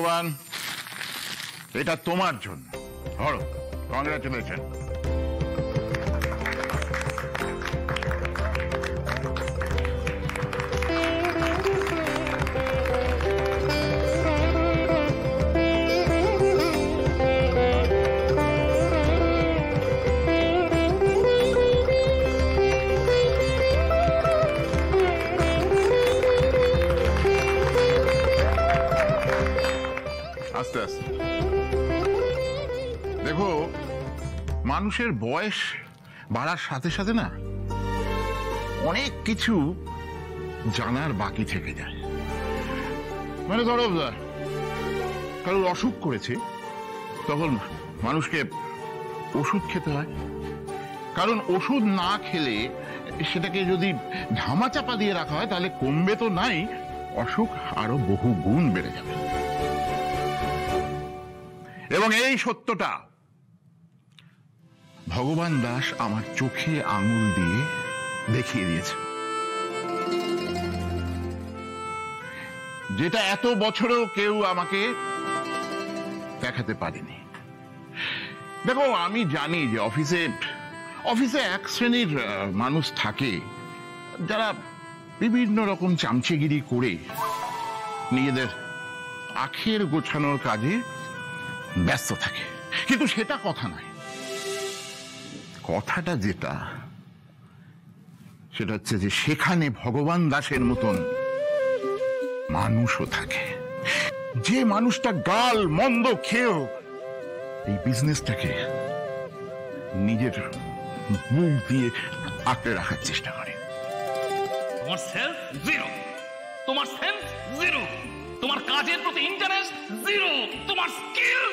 ভগবান, এটা তোমার জন্য। ধরো, কংগ্রাচুলেশন। আস্তে আস্তে দেখো, মানুষের বয়স বাড়ার সাথে সাথে না অনেক কিছু জানার বাকি থেকে যায়। মানে ধরো কারোর অসুখ করেছে, তখন মানুষকে ওষুধ খেতে হয়, কারণ ওষুধ না খেলে সেটাকে যদি ধামাচাপা দিয়ে রাখা হয় তাহলে কমবে তো নাই, অসুখ আরো বহু গুণ বেড়ে যাবে। এবং এই সত্যটা ভগবান দাস আমার চোখে আঙুল দিয়ে দেখিয়ে দিয়েছে, যেটা এত বছরেও কেউ আমাকে দেখাতে পারেনি। দেখো, আমি জানি যে অফিসে এক শ্রেণীর মানুষ থাকে যারা বিভিন্ন রকম চামচেগিরি করে নিজেদের আখের গোছানোর কাজে ব্যস্ত থাকে, কিন্তু সেটা কথা নয়। কথাটা যেটা, সেটা হচ্ছে যে সেখানে ভগবান দাসের মতন মানুষও থাকে, যে মানুষটা গাল মন্দ খেয়েও এই বিজনেসটাকে নিজের মুখ দিয়ে আঁকড়ে রাখার চেষ্টা করে। তোমার সেলস জিরো, তোমার সেন্স জিরো, তোমার কাজের প্রতি ইন্টারেস্ট জিরো, তোমার স্কিল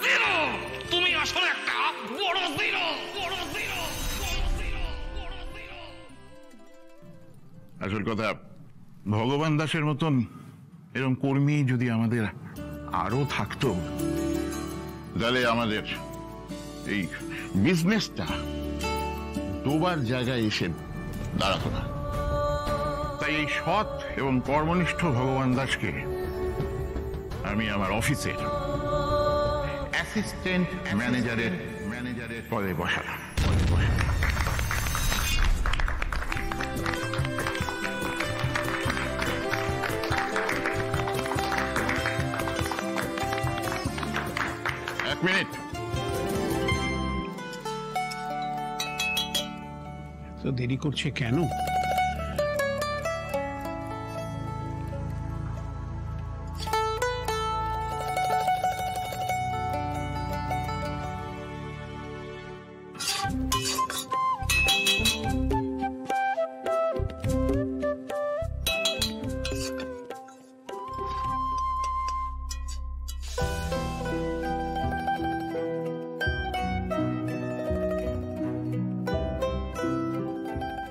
জিরো, তুমি আসলে একটা বড় জিরো, বড় জিরো, বড় জিরো, বড় জিরো। আসল কথা, ভগবান দাসের মতন এরকম কর্মী যদি আমাদের আরো থাকতো, তাহলে আমাদের এই বিজনেসটা ডোবার জায়গায় এসে দাঁড়াতো না। তাই এই সৎ এবং কর্মনিষ্ঠ ভগবান দাসকে আমি আমার অফিসের অ্যাসিস্ট্যান্ট ম্যানেজারের পদে বসালাম। এক মিনিট। তো দেরি করছে কেন?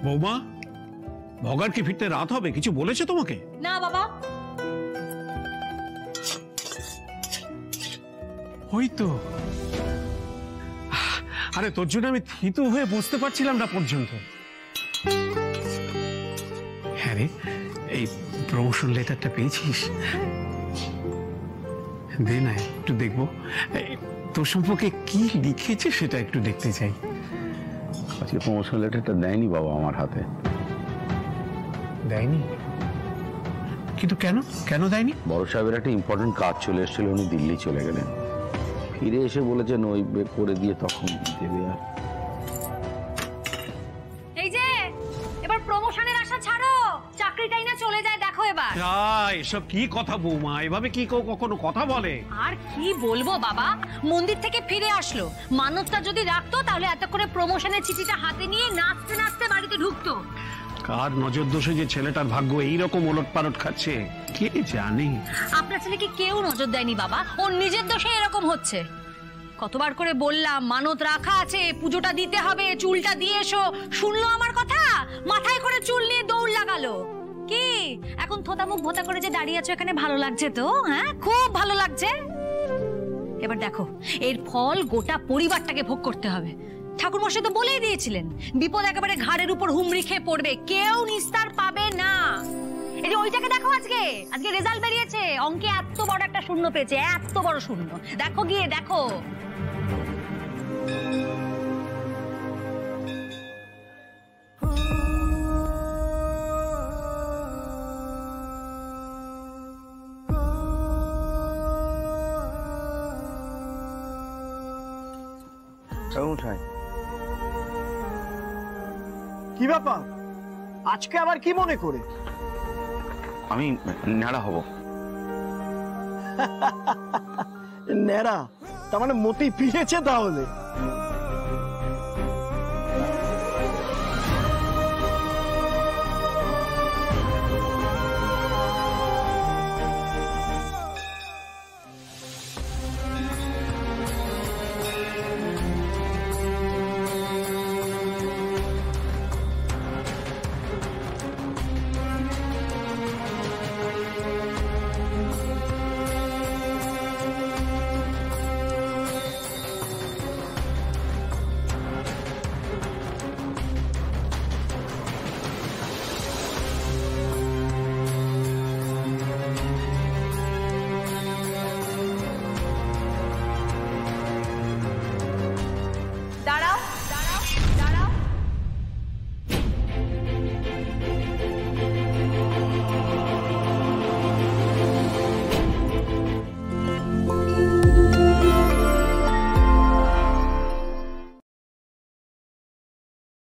বৌমা, ভগার কি ফিরতে রাত হবে? কিছু বলেছে তোমাকে? না বাবা। ওই তো, আরে তোর জন্য আমি থিতু হয়ে বুঝতে পারছিলাম না পর্যন্ত। হ্যাঁ রে, এই প্রমোশন লেটারটা পেয়েছিস? দে না, একটু দেখবো তোর সম্পর্কে কি লিখেছে, সেটা একটু দেখতে চাই। আজকে প্রমোশন লেটারটা দেয়নি বাবা আমার হাতে। দেয়নি? কিন্তু কেন কেন দেয়নি? বড় সাহেবের একটা ইম্পর্টেন্ট কাজ চলে এসেছিল, উনি দিল্লি চলে গেলেন। ফিরে এসে বলেছেন ওই করে দিয়ে তখন দেবে। আর এই যে এবার প্রমোশনের আশা ছাড়ো, চাকরিটাই না চলে যায় দেখো এবার। এসব কি কথা বৌমা? এভাবে কি কেউ কখনো কথা বলে? আর কি বলবো বাবা, মন্দির থেকে ফিরে আসলো, মানবটা যদি রাখতো তাহলে এত করে প্রমোশনের চিঠিটা হাতে নিয়ে নাচতে নাচতে বাড়িতে ঢুকতো। কার নজর দোষে যে ছেলেটার ভাগ্য এইরকম ওলট পালট খাচ্ছে কে জানে। আপনার ছেলেকে কেউ নজর দেয়নি বাবা, ওর নিজের দোষে এরকম হচ্ছে। কতবার করে বললাম মানত রাখা আছে, পুজোটা দিতে হবে, চুলটা দিয়ে এসো, শুনলো আমার কথা? মাথায় করে চুল নিয়ে দৌড় লাগালো। কি এখন থোতা মুখ ভোতা করে যে দাঁড়িয়ে আছো এখানে, ভালো লাগছে তো? হ্যাঁ, খুব ভালো লাগছে। এবার দেখো, এর ফল গোটা পরিবারটাকে ভোগ করতে হবে। ঠাকুরমশাই তো বলেই দিয়েছিলেন, বিপদ একেবারে ঘাড়ের উপর হুমড়ি খেয়ে পড়বে, কেউ নিস্তার পাবে না। এই যে ওইটাকে দেখো, আজকে রেজাল্ট বেরিয়েছে, অঙ্কে এত বড় একটা শূন্য পেয়েছে, এত বড় শূন্য। দেখো গিয়ে দেখো। কি ব্যাপার আজকে আবার কি মনে করে? আমি ন্যাড়া হব। ন্যাড়া? তার মানে মতি পিয়েছে তাহলে?